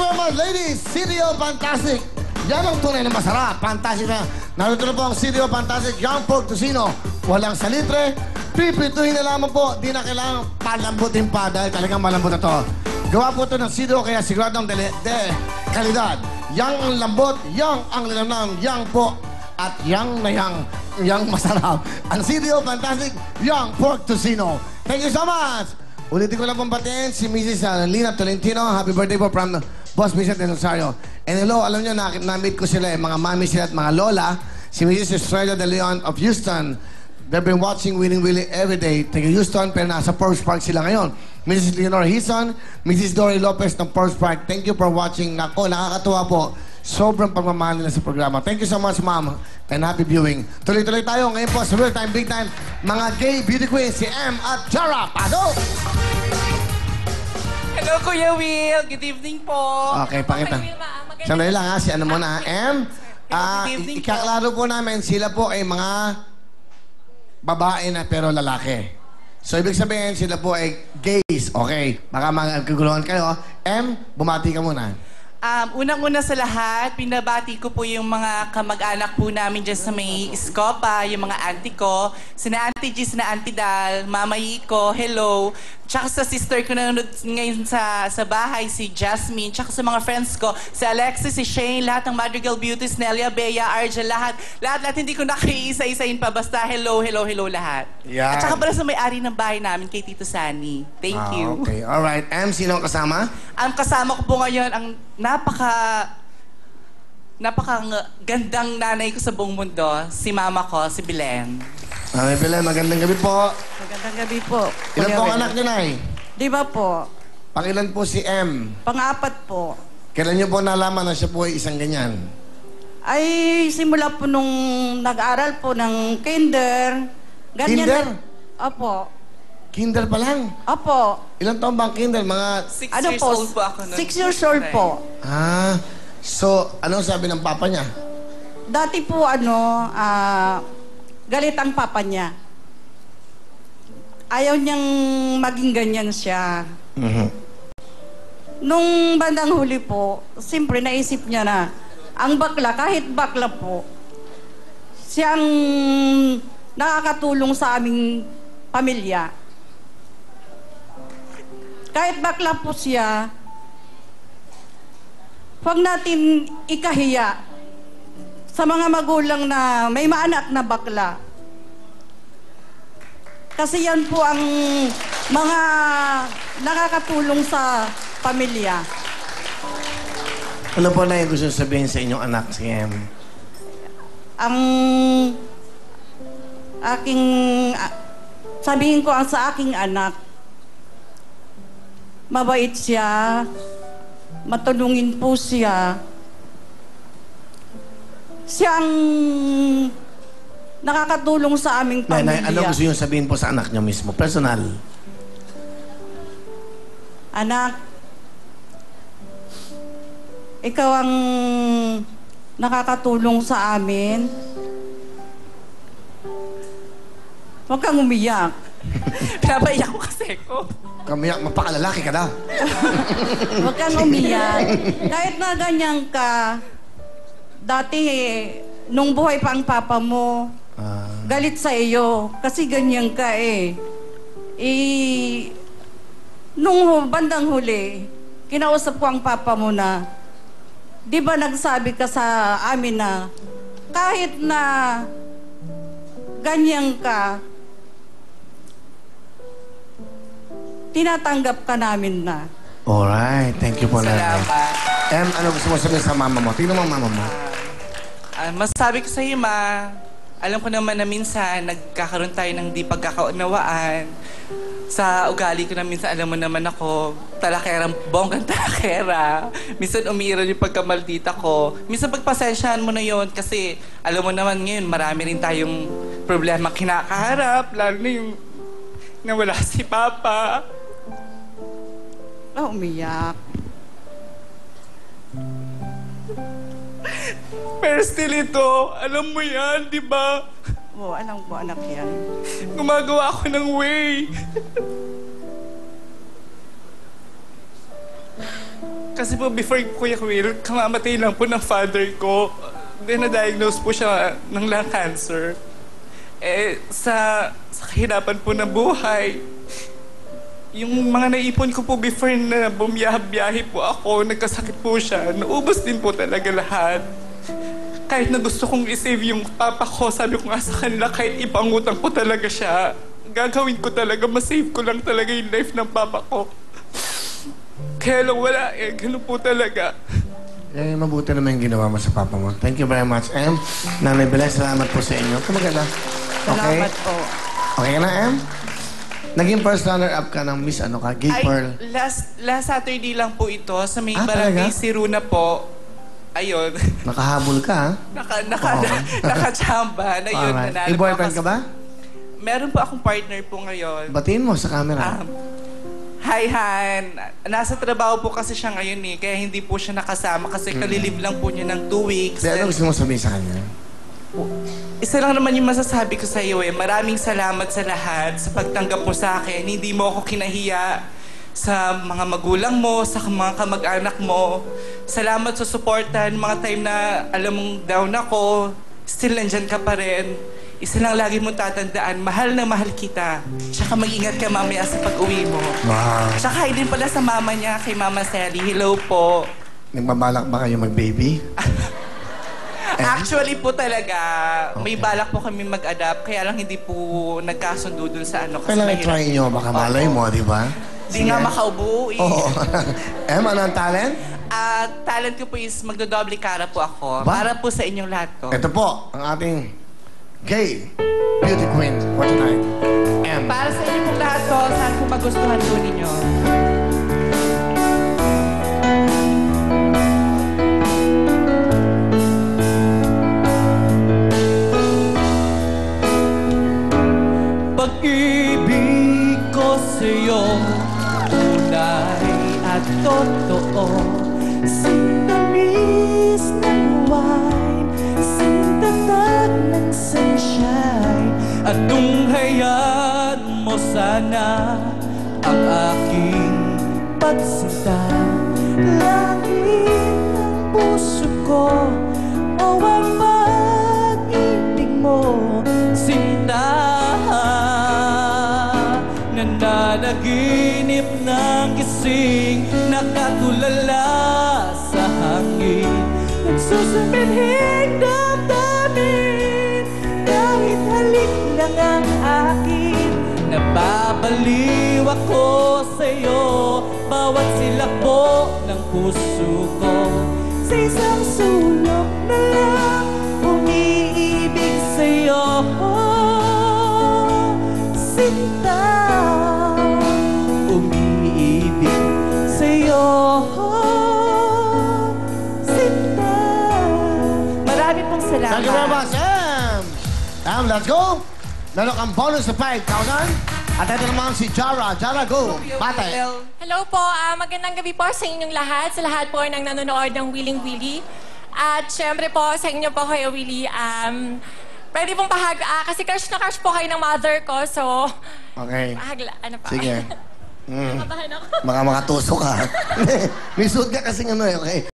gentlemen, ladies, City of Fantastic. Yan ang tunay na masarap. Fantastic na. Narito na po ang City of Fantastic Young Pork Tocino. Walang salitre. Pipituhin na lamang po. Di na kailangan palambutin pa dahil talagang malambot na to. Gawa po ito ng City kaya siguradong kalidad. Yang ang lambot, yang ang lilamnam, yang po. At yang na yang masarap. Ang City of Fantastic Young Pork Tocino. Thank you so much. Ulitin ko lang pong batiin si Mrs. Lina Tolentino. Happy birthday po from Boss Vincent and Rosario. And hello, alam nyo, na-meet ko sila, mga mami sila at mga lola. Si Mrs. Estrella de Leon of Houston. They've been watching Winning Willie every day. Taga Houston, pero nasa Forest Park sila ngayon. Mrs. Leonor Hison, Mrs. Dory Lopez ng Forest Park. Thank you for watching. Nako, nakakatuwa po. Sobrang pagmamahal nila sa programa. Thank you so much, ma'am. And happy viewing. Tuloy-tuloy tayo. Ngayon po, sa real time, big time, mga gay beauty queens, si M at Jara. Pasok! Hello, Kuya Will. Good evening po. Okay, pakita. Sandali lang ha, si ano muna, M. Good evening po. Ikaklaro po namin, sila po ay mga babae na pero lalaki. So, ibig sabihin, sila po ay gays. Okay, baka magkaguluhan kayo. M, bumati ka muna. Unang-una sa lahat, pinabati ko po yung mga kamag-anak po namin dyan sa may Escopa, yung mga auntie ko, sina Auntie G, sina Auntie Dal, Mama Iko, hello. Tsaka sa sister ko na nanonood ngayon sa bahay, si Jasmine, tsaka sa mga friends ko, si Alexis, si Shane, lahat ng Madrigal Beauties, Nelia, Bea, Arja, lahat hindi ko nakiisa-isain pa, basta hello lahat. Yan. At tsaka pala sa may-ari ng bahay namin, kay Tito Sunny. Thank you. Okay, alright. M, sino ang kasama? Ang kasama ko po ngayon, ang napaka-gandang nanay ko sa buong mundo, si mama ko, si Belen. Mami Belen, magandang gabi po. Magandang gabi po. Ilan po ang anak niyo, Nay? Di ba po? Pangilan po si M? Pang-apat po. Kailan niyo po nalaman na siya po ay isang ganyan? Ay, simula po nung nag-aral po ng kinder. Ganyan Kinder? Opo. Kinder pa lang? Opo. Ilang taon ba ang kinder? Mga... 6 Ano years po? old po ako nun. 6 years old po. So, anong sabi ng papa niya? Dati po, galit ang papa niya. Ayaw niyang maging ganyan siya. Nung bandang huli po, siyempre naisip niya na, ang bakla, kahit bakla po, siyang nakakatulong sa aming pamilya. Kahit bakla po siya, huwag natin ikahiya sa mga magulang na may maanak na bakla. Kasi yan po ang mga nakakatulong sa pamilya. Ano po na yung gusto sabihin sa inyong anak, si M? Ang sabihin ko sa aking anak, mabait siya, matulungin po siya. Siyang nakakatulong sa aming pamilya. Nay, ano gusto niyo sabihin po sa anak niyo mismo? Personal. Anak, ikaw ang nakakatulong sa amin. Huwag kang umiyak. Pinapaiyak ko kasi ko. Kamiyak, mapakalalaki ka daw. Huwag kang umiyak. Kahit na ganyan ka, dati nung buhay pa ang papa mo, galit sa iyo. Kasi ganyan ka nung bandang huli, kinausap ko ang papa mo na, di ba nagsabi ka sa amin na, kahit na ganyan ka, tinatanggap ka namin na. Alright, thank you po, Nanay. Salamat. M, ano gusto mo sabihin sa mama mo? Tingnan mo ang mama mo. Masasabi ko sa iyo, ma, alam ko naman na minsan nagkakaroon tayo ng di pagkakaunawaan. Sa ugali ko na minsan, alam mo naman ako, talakerang bonggang talakera. Minsan umiiral yung pagkamaldita ko. Minsan pagpasensyahan mo na yon kasi alam mo naman ngayon, marami rin tayong problema kinakaharap, lalo na yung nawala si Papa. Umiyak. Pero still ito, alam mo yan, di ba? Oo, alam ko, anak yan. Gumagawa ako ng way. Kasi po before Kuya Will, kamamatay lang po ng father ko. Then na-diagnose po siya ng lung cancer. Sa kahirapan po ng buhay, yung mga naipon ko po before na bumiyahe po ako, nagkasakit po siya, naubos din po talaga lahat. Kahit na gusto kong isave yung papa ko, sabi ko nga sa kanila, kahit ipangutang ko talaga siya, gagawin ko talaga, masave ko lang talaga yung life ng papa ko. Kaya lang wala ganun po talaga. Mabuti naman yung ginawa mo sa papa mo. Thank you very much, Em. Nanay Belen, salamat po sa inyo. Kumaganda. Okay? Salamat po. Okay ka na, Em? Naging first runner-up ka ng Miss Gay Pearl. Last Saturday lang po ito sa may talaga? barangay Siruna po. Ayun. Nakahabol ka, ha? Nakachamba na yun. Alright. Nanalo May po boyfriend ako ka ba? Meron po akong partner po ngayon. Batiin mo sa camera. Hi, Han. Nasa trabaho po kasi siya ngayon kaya hindi po siya nakasama kasi kalilib lang po niya ng 2 weeks. Ano gusto mo sabihin sa kanya? Isa lang naman yung masasabi ko sa iyo Maraming salamat sa lahat sa pagtanggap mo sa akin. Hindi mo ako kinahiya sa mga magulang mo, sa mga kamag-anak mo. Salamat sa suportan. Mga time na alam mong down ako, still nandyan ka pa rin. Isa lang lagi mong tatandaan, mahal na mahal kita. Tsaka mag-ingat ka mamaya sa pag-uwi mo. Wow. Tsaka din pala sa mama niya, kay Mama Sally. Hello po. Nagbabalak ba kayo mag-baby? Actually po talaga, may balak po kami mag-adapt, kaya lang hindi po nagkasundo dun sa ano. Kasi Kailangan try nyo, baka malay mo, di ba? Di nga makaubo Oo. Em, ano ang talent? Talent ko po is magdodoble cara po ako. Ba? Para po sa inyong lahat to. Ito po, ang ating gay beauty queen for tonight. Em. Para sa inyong pong lahat to, saan po magustuhan po ninyo? Pag-ibig ko sa'yo, tunay at totoo. Sintamis ng wine, sintatag ng sunshine. At tunghayan mo sana ang aking pagsinta. Langit ng puso ko, o ang pag-ibig mo. Sinta, nananaginip ng gising, nakatulala sa hangin. Nagsusuminhing damdamin, kahit halik lang ang akin. Nababaliw ako sa'yo, bawat silakbo ng puso ko. Sa isang sulok na lang, umiibig sa'yo. Sinta, Umiibig sa'yo. Sinta. Marami pong salamat. Thank you very much, Em. Em, let's go. Meron kang bonus na 5,000. At ito naman si Jara. Jara, go. Bate. Hello po, magandang gabi po sa inyong lahat, sa lahat po ng nanonood ng Willing Willie. At syempre po sa inyo po Kuya Willie, pwede pong kasi crush na crush po kayo ng mother ko, so Okay. ano pa? Sige. Nakabahan ako. Baka makatusok ka. May suit ka kasing okay.